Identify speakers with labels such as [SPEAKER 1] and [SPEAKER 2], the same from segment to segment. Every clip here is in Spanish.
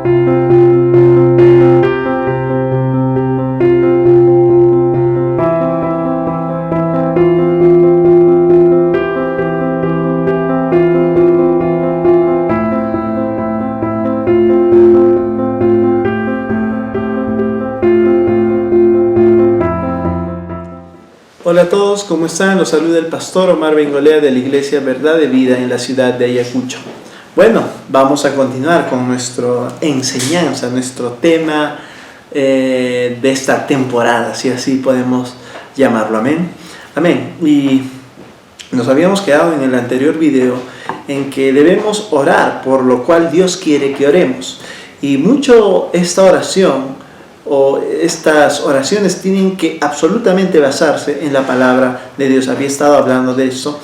[SPEAKER 1] Hola a todos, ¿cómo están? Los saluda el pastor Omar Bengolea de la Iglesia Verdad de Vida en la ciudad de Ayacucho. Bueno, vamos a continuar con nuestra enseñanza, nuestro tema de esta temporada, si así podemos llamarlo. Amén. Amén. Y nos habíamos quedado en el anterior video en que debemos orar por lo cual Dios quiere que oremos. Y mucho esta oración o estas oraciones tienen que absolutamente basarse en la palabra de Dios. Había estado hablando de eso,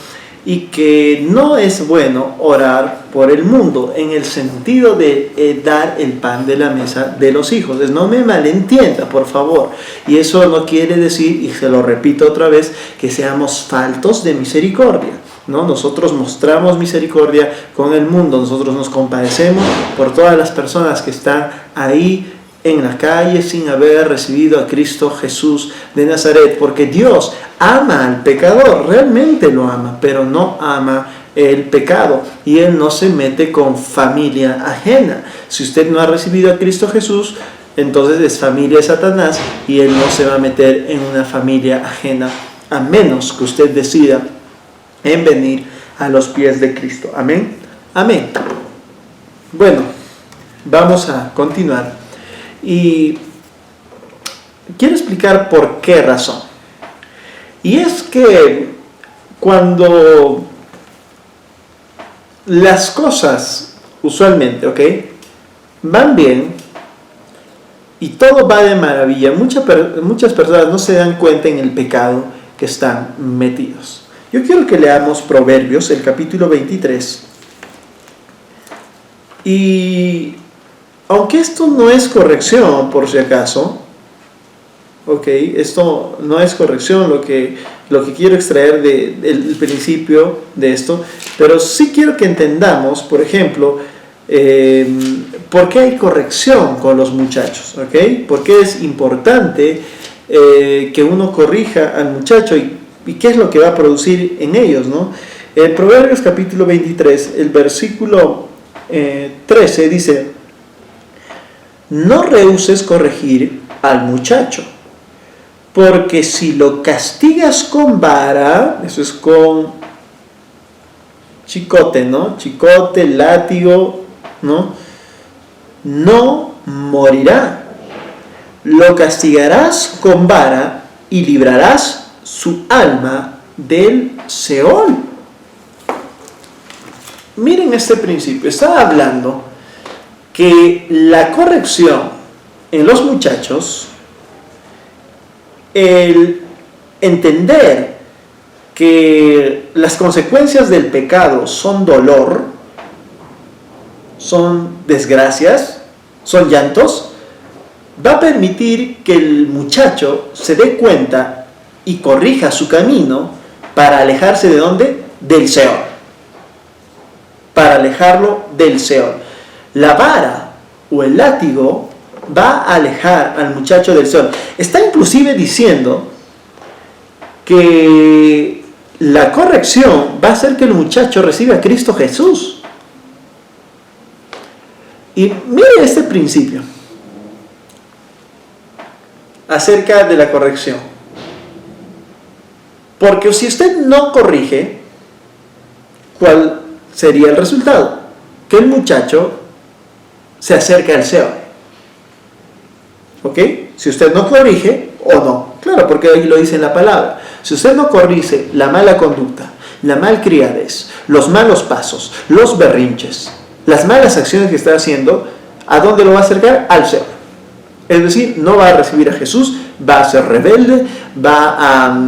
[SPEAKER 1] y que no es bueno orar por el mundo en el sentido de dar el pan de la mesa de los hijos. Entonces, no me malentienda, por favor. Y eso no quiere decir, y se lo repito otra vez, que seamos faltos de misericordia, ¿no? Nosotros mostramos misericordia con el mundo, nosotros nos compadecemos por todas las personas que están ahí en la calle sin haber recibido a Cristo Jesús de Nazaret, porque Dios ama al pecador, realmente lo ama, pero no ama el pecado, y Él no se mete con familia ajena. Si usted no ha recibido a Cristo Jesús, entonces es familia de Satanás, y Él no se va a meter en una familia ajena, a menos que usted decida en venir a los pies de Cristo. Amén. Amén. Bueno, vamos a continuar. Y quiero explicar por qué razón. Y es que cuando las cosas usualmente, van bien y todo va de maravilla, muchas personas no se dan cuenta en el pecado que están metidos. Yo quiero que leamos Proverbios, el capítulo 23. Y aunque esto no es corrección, por si acaso, esto no es corrección, lo que quiero extraer del principio de esto, pero sí quiero que entendamos, por ejemplo, por qué hay corrección con los muchachos, por qué es importante que uno corrija al muchacho y qué es lo que va a producir en ellos, ¿no? El Proverbios capítulo 23, el versículo 13 dice: no rehuses corregir al muchacho, porque si lo castigas con vara, eso es con chicote, ¿no? Chicote, látigo, ¿no? No morirá. Lo castigarás con vara y librarás su alma del Seol. Miren este principio. Está hablando que la corrección en los muchachos, el entender que las consecuencias del pecado son dolor, son desgracias, son llantos, va a permitir que el muchacho se dé cuenta y corrija su camino para alejarse ¿de dónde? Del Seol. Para alejarlo del Seol. La vara o el látigo va a alejar al muchacho del Seol. Está inclusive diciendo que la corrección va a hacer que el muchacho reciba a Cristo Jesús. Y mire este principio acerca de la corrección. Porque si usted no corrige, ¿cuál sería el resultado? Que el muchacho se acerca al Seol. Si usted no corrige o no. Claro, porque ahí lo dice en la palabra. Si usted no corrige la mala conducta, la malcriadez, los malos pasos, los berrinches, las malas acciones que está haciendo, ¿a dónde lo va a acercar? Al Seol. Es decir, no va a recibir a Jesús, va a ser rebelde, va a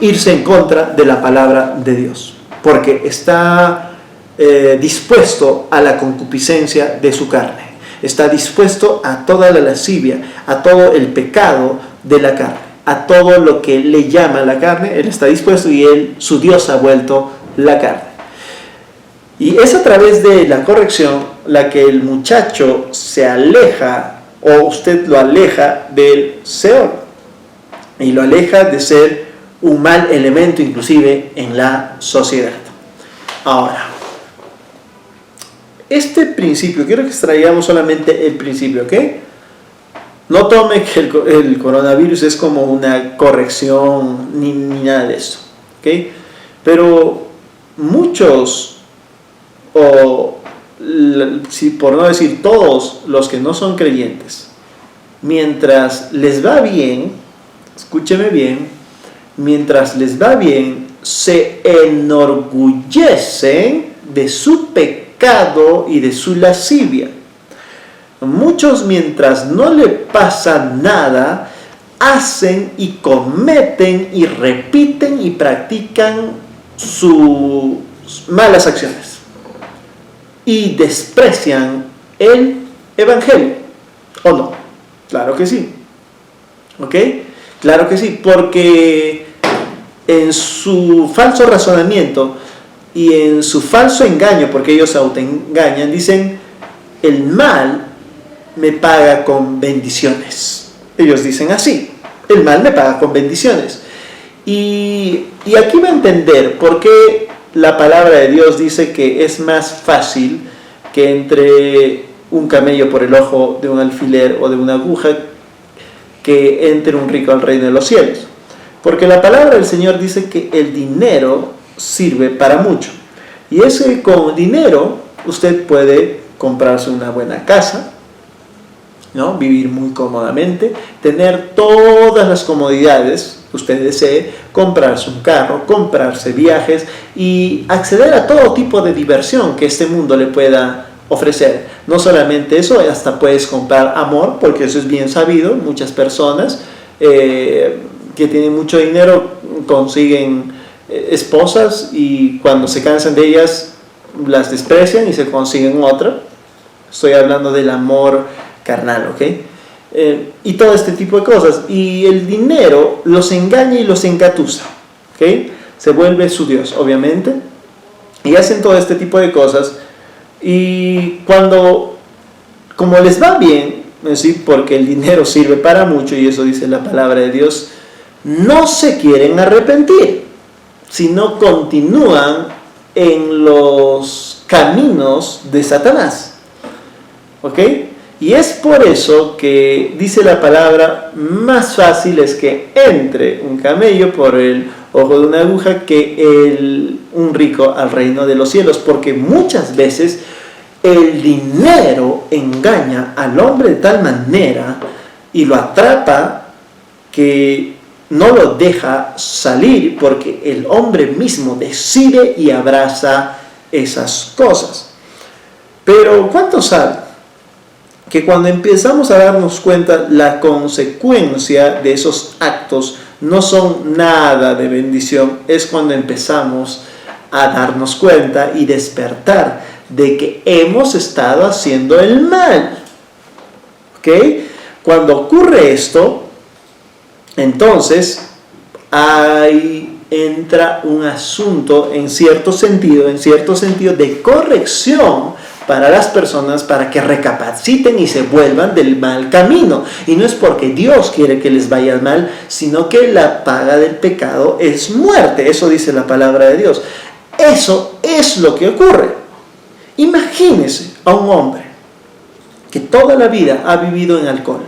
[SPEAKER 1] irse en contra de la palabra de Dios, porque está dispuesto a la concupiscencia de su carne, está dispuesto a toda la lascivia, a todo el pecado de la carne, a todo lo que le llama la carne. Él está dispuesto, y su Dios ha vuelto la carne. Y es a través de la corrección la que el muchacho se aleja o usted lo aleja del Seol y lo aleja de ser un mal elemento inclusive en la sociedad. Ahora, este principio, quiero que extraigamos solamente el principio, ¿ok? No tome que el coronavirus es como una corrección ni nada de eso, ¿ok? Pero muchos, o por no decir todos los que no son creyentes, mientras les va bien, escúcheme bien, mientras les va bien, se enorgullecen de su pecado y de su lascivia. Muchos, mientras no le pasa nada, hacen y cometen y repiten y practican sus malas acciones y desprecian el evangelio, ¿o no? Claro que sí, ¿ok? Claro que sí, porque en su falso razonamiento y en su falso engaño, porque ellos se autoengañan, dicen: el mal me paga con bendiciones. Ellos dicen así: el mal me paga con bendiciones. Y aquí va a entender por qué la palabra de Dios dice que es más fácil que entre un camello por el ojo de un alfiler o de una aguja que entre un rico al reino de los cielos. Porque la palabra del Señor dice que el dinero sirve para mucho. Y es que con dinero usted puede comprarse una buena casa, ¿no? Vivir muy cómodamente, tener todas las comodidades que usted desee, comprarse un carro, comprarse viajes y acceder a todo tipo de diversión que este mundo le pueda ofrecer. No solamente eso, hasta puedes comprar amor, porque eso es bien sabido. Muchas personas que tienen mucho dinero consiguen esposas y cuando se cansan de ellas las desprecian y se consiguen otra. Estoy hablando del amor carnal, ¿ok? Y todo este tipo de cosas. Y el dinero los engaña y los engatusa, ¿ok? Se vuelve su Dios, obviamente. Y hacen todo este tipo de cosas. Y cuando, como les va bien, ¿sí? Porque el dinero sirve para mucho, y eso dice la palabra de Dios, no se quieren arrepentir, sino continúan en los caminos de Satanás, ¿ok? Y es por eso que dice la palabra: más fácil es que entre un camello por el ojo de una aguja que un rico al reino de los cielos, porque muchas veces el dinero engaña al hombre de tal manera y lo atrapa que no lo deja salir, porque el hombre mismo decide y abraza esas cosas. Pero ¿cuántos saben que cuando empezamos a darnos cuenta la consecuencia de esos actos no son nada de bendición? Es cuando empezamos a darnos cuenta y despertar de que hemos estado haciendo el mal, ¿ok? Cuando ocurre esto, entonces ahí entra un asunto en cierto sentido de corrección para las personas, para que recapaciten y se vuelvan del mal camino. Y no es porque Dios quiere que les vaya mal, sino que la paga del pecado es muerte. Eso dice la palabra de Dios. Eso es lo que ocurre. Imagínese a un hombre que toda la vida ha vivido en alcohol,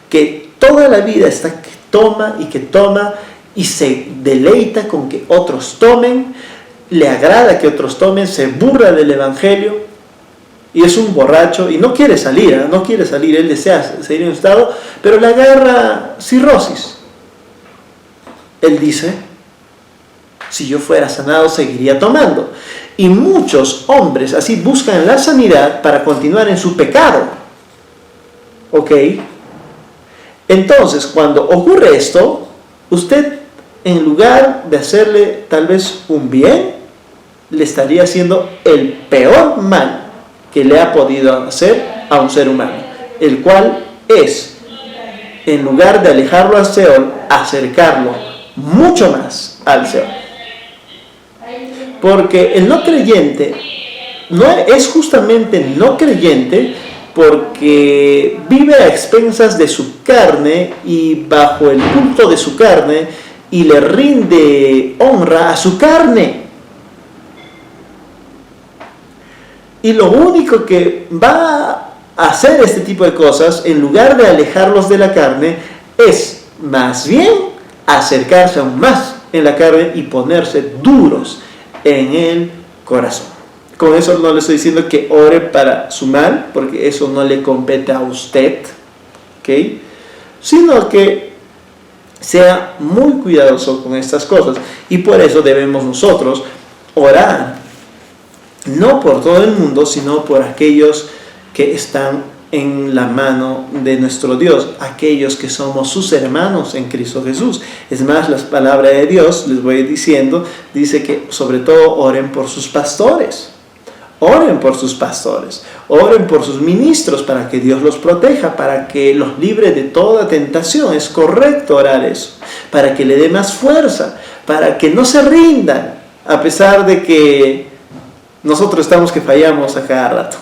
[SPEAKER 1] que toda la vida está que toma y se deleita con que otros tomen, le agrada que otros tomen, se burla del evangelio, y es un borracho y no quiere salir, él desea seguir en un estado, pero le agarra cirrosis. Él dice: si yo fuera sanado seguiría tomando. Y muchos hombres así buscan la sanidad para continuar en su pecado, ¿ok? Entonces, cuando ocurre esto, usted, en lugar de hacerle tal vez un bien, le estaría haciendo el peor mal que le ha podido hacer a un ser humano, el cual es, en lugar de alejarlo al Seol, acercarlo mucho más al Seol. Porque el no creyente no es justamente no creyente porque vive a expensas de su carne y bajo el culto de su carne y le rinde honra a su carne. Y lo único que va a hacer este tipo de cosas, en lugar de alejarlos de la carne, es más bien acercarse aún más en la carne y ponerse duros en el corazón. Con eso no le estoy diciendo que ore para su mal, porque eso no le compete a usted, ¿ok? Sino que sea muy cuidadoso con estas cosas. Y por eso debemos nosotros orar, no por todo el mundo, sino por aquellos que están en la mano de nuestro Dios, aquellos que somos sus hermanos en Cristo Jesús. Es más, la palabra de Dios, les voy diciendo, dice que sobre todo oren por sus pastores. Oren por sus pastores, oren por sus ministros para que Dios los proteja, para que los libre de toda tentación. Es correcto orar eso, para que le dé más fuerza, para que no se rindan, a pesar de que nosotros estamos que fallamos a cada rato.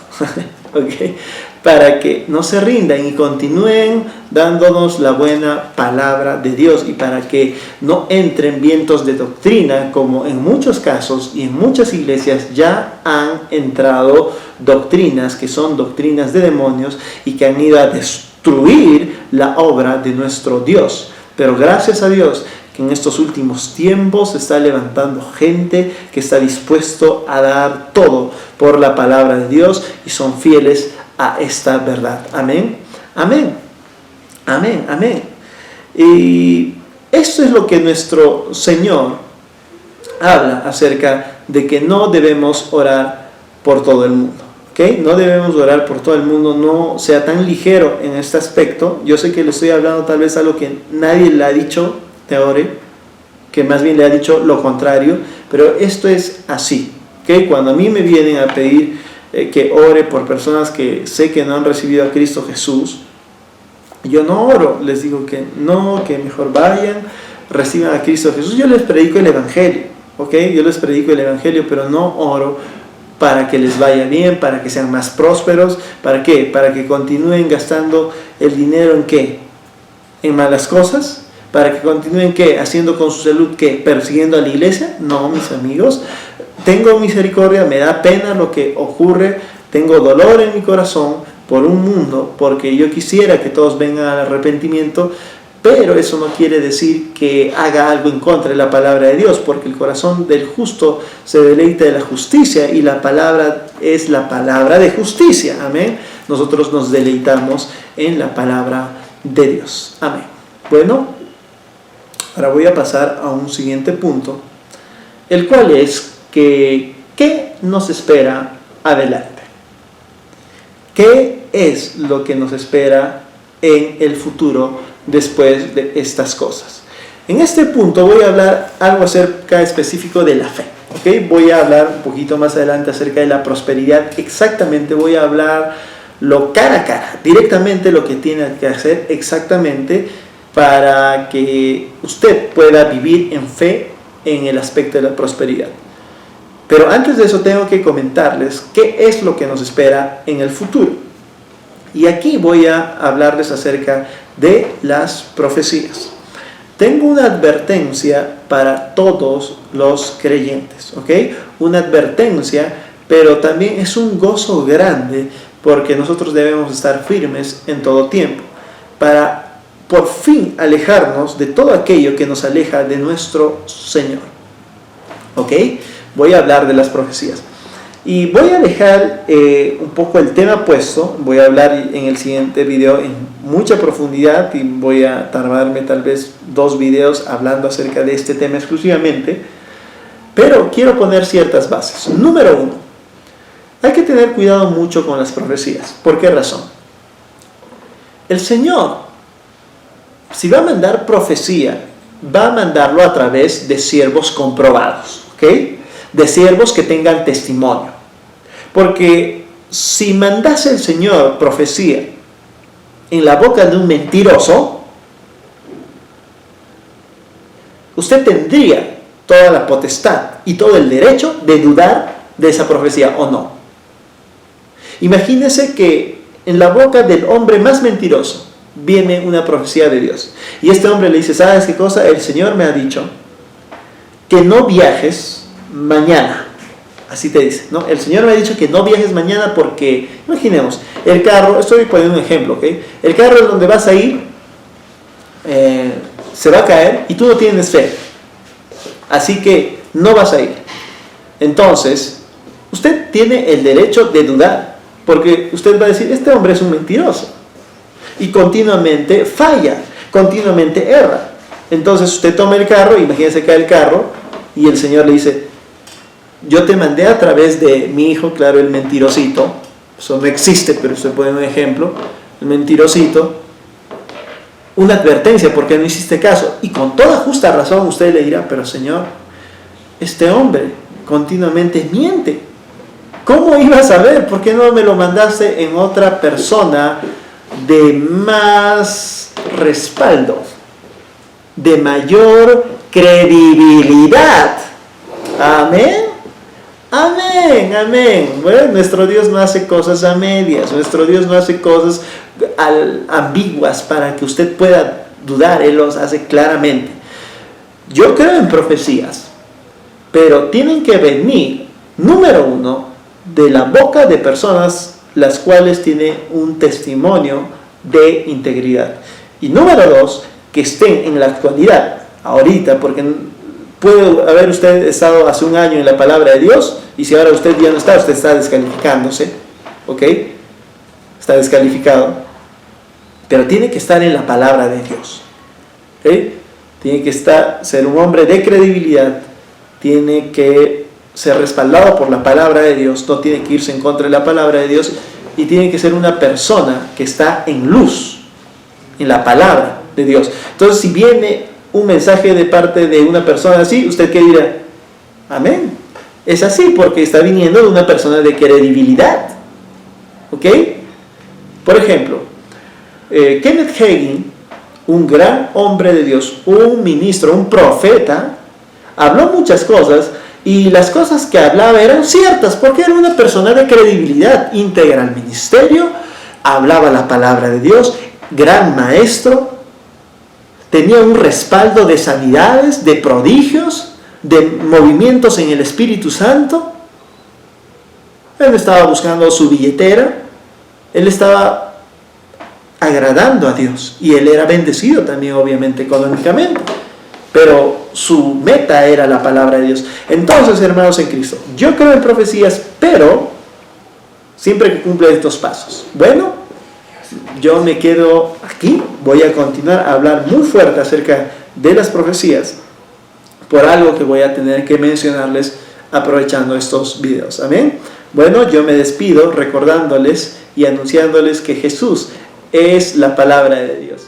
[SPEAKER 1] ¿Okay? Para que no se rindan y continúen dándonos la buena palabra de Dios, y para que no entren vientos de doctrina, como en muchos casos y en muchas iglesias ya han entrado doctrinas que son doctrinas de demonios y que han ido a destruir la obra de nuestro Dios. Pero gracias a Dios que en estos últimos tiempos se está levantando gente que está dispuesto a dar todo por la palabra de Dios y son fieles a esta verdad. Amén, amén, amén, amén. Y esto es lo que nuestro Señor habla acerca de que no debemos orar por todo el mundo. ¿Okay? No debemos orar por todo el mundo, no sea tan ligero en este aspecto. Yo sé que le estoy hablando tal vez a algo que nadie le ha dicho, te ore, que más bien le ha dicho lo contrario, pero esto es así. ¿Okay? Cuando a mí me vienen a pedir que ore por personas que sé que no han recibido a Cristo Jesús, yo no oro, les digo que no, que mejor vayan, reciban a Cristo Jesús. Yo les predico el Evangelio, ¿okay? Yo les predico el Evangelio, pero no oro para que les vaya bien, para que sean más prósperos. ¿Para qué? Para que continúen gastando el dinero en ¿qué? En malas cosas. Para que continúen ¿qué? Haciendo con su salud ¿qué? Persiguiendo a la iglesia. No, mis amigos, tengo misericordia, me da pena lo que ocurre, tengo dolor en mi corazón por un mundo, porque yo quisiera que todos vengan al arrepentimiento, pero eso no quiere decir que haga algo en contra de la palabra de Dios, porque el corazón del justo se deleita de la justicia y la palabra es la palabra de justicia. Amén. Nosotros nos deleitamos en la palabra de Dios. Amén. Bueno, ahora voy a pasar a un siguiente punto, el cual es que ¿qué nos espera adelante? ¿Qué es lo que nos espera en el futuro después de estas cosas? En este punto voy a hablar algo acerca específico de la fe. ¿Okay? Voy a hablar un poquito más adelante acerca de la prosperidad. Exactamente, voy a hablar lo cara a cara, directamente lo que tiene que hacer exactamente para que usted pueda vivir en fe en el aspecto de la prosperidad. Pero antes de eso tengo que comentarles qué es lo que nos espera en el futuro. Y aquí voy a hablarles acerca de las profecías. Tengo una advertencia para todos los creyentes, ¿ok? Una advertencia, pero también es un gozo grande porque nosotros debemos estar firmes en todo tiempo para por fin alejarnos de todo aquello que nos aleja de nuestro Señor, ¿ok? Voy a hablar de las profecías. Y voy a dejar un poco el tema puesto. Voy a hablar en el siguiente video en mucha profundidad y voy a tardarme tal vez 2 videos hablando acerca de este tema exclusivamente. Pero quiero poner ciertas bases. Número 1. Hay que tener cuidado mucho con las profecías. ¿Por qué razón? El Señor, si va a mandar profecía, va a mandarlo a través de siervos comprobados, ¿ok? De siervos que tengan testimonio. Porque si mandase el Señor profecía en la boca de un mentiroso, usted tendría toda la potestad y todo el derecho de dudar de esa profecía o no. Imagínense que en la boca del hombre más mentiroso viene una profecía de Dios. Y este hombre le dice, ¿sabes qué cosa? El Señor me ha dicho que no viajes mañana. Así te dice, ¿no? El Señor me ha dicho que no viajes mañana porque, imaginemos, el carro, estoy poniendo un ejemplo, ¿ok? El carro es donde vas a ir, se va a caer y tú no tienes fe. Así que no vas a ir. Entonces, usted tiene el derecho de dudar, porque usted va a decir, este hombre es un mentiroso. Y continuamente falla, continuamente erra. Entonces usted toma el carro, imagínese que cae el carro, y el Señor le dice, yo te mandé a través de mi hijo, claro, el mentirosito, eso no existe, pero usted pone un ejemplo, el mentirosito, una advertencia porque no hiciste caso. Y con toda justa razón usted le dirá, pero Señor, este hombre continuamente miente. ¿Cómo iba a saber? ¿Por qué no me lo mandaste en otra persona de más respaldo, de mayor credibilidad? Amén. Amén, amén. Bueno, nuestro Dios no hace cosas a medias, nuestro Dios no hace cosas ambiguas para que usted pueda dudar, Él los hace claramente. Yo creo en profecías, pero tienen que venir, número uno, de la boca de personas las cuales tienen un testimonio de integridad. Y número dos, que estén en la actualidad, ahorita, porque puede haber usted estado hace un año en la palabra de Dios, y si ahora usted ya no está, usted está descalificándose, ¿ok? Está descalificado, pero tiene que estar en la palabra de Dios, ¿ok? Tiene que ser un hombre de credibilidad, tiene que ser respaldado por la palabra de Dios, no tiene que irse en contra de la palabra de Dios, y tiene que ser una persona que está en luz, en la palabra de Dios. Entonces, si viene un mensaje de parte de una persona así, ¿usted qué dirá? Amén. Es así porque está viniendo de una persona de credibilidad. ¿Ok? Por ejemplo, Kenneth Hagin, un gran hombre de Dios, un ministro, un profeta, habló muchas cosas y las cosas que hablaba eran ciertas porque era una persona de credibilidad, íntegra al ministerio, hablaba la palabra de Dios, gran maestro, tenía un respaldo de sanidades, de prodigios, de movimientos en el Espíritu Santo. Él no estaba buscando su billetera, él estaba agradando a Dios y él era bendecido también obviamente económicamente, pero su meta era la palabra de Dios. Entonces, hermanos en Cristo, yo creo en profecías, pero siempre que cumple estos pasos. Bueno, yo me quedo aquí, voy a continuar a hablar muy fuerte acerca de las profecías por algo que voy a tener que mencionarles aprovechando estos videos. Amén. Bueno, yo me despido recordándoles y anunciándoles que Jesús es la palabra de Dios.